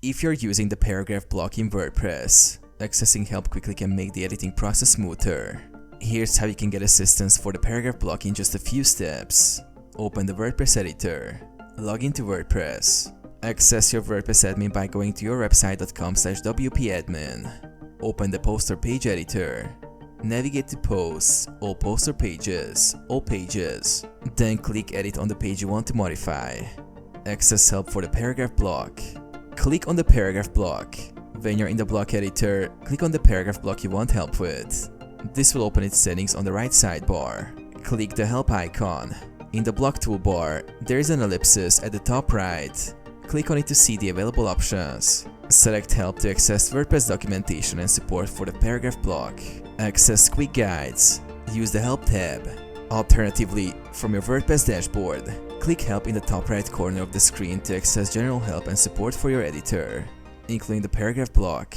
If you're using the paragraph block in WordPress, accessing help quickly can make the editing process smoother. Here's how you can get assistance for the paragraph block in just a few steps. Open the WordPress editor. Log into WordPress. Access your WordPress admin by going to yourwebsite.com/wp-admin. Open the post or page editor. Navigate to Posts, All Posts or Pages, All Pages. Then click Edit on the page you want to modify. Access help for the paragraph block. Click on the paragraph block. When you're in the block editor, click on the paragraph block you want help with. This will open its settings on the right sidebar. Click the help icon. In the block toolbar, there is an ellipsis at the top right. Click on it to see the available options. Select Help to access WordPress documentation and support for the paragraph block. Access quick guides. Use the Help tab. Alternatively, from your WordPress dashboard, click Help in the top right corner of the screen to access general help and support for your editor, including the paragraph block.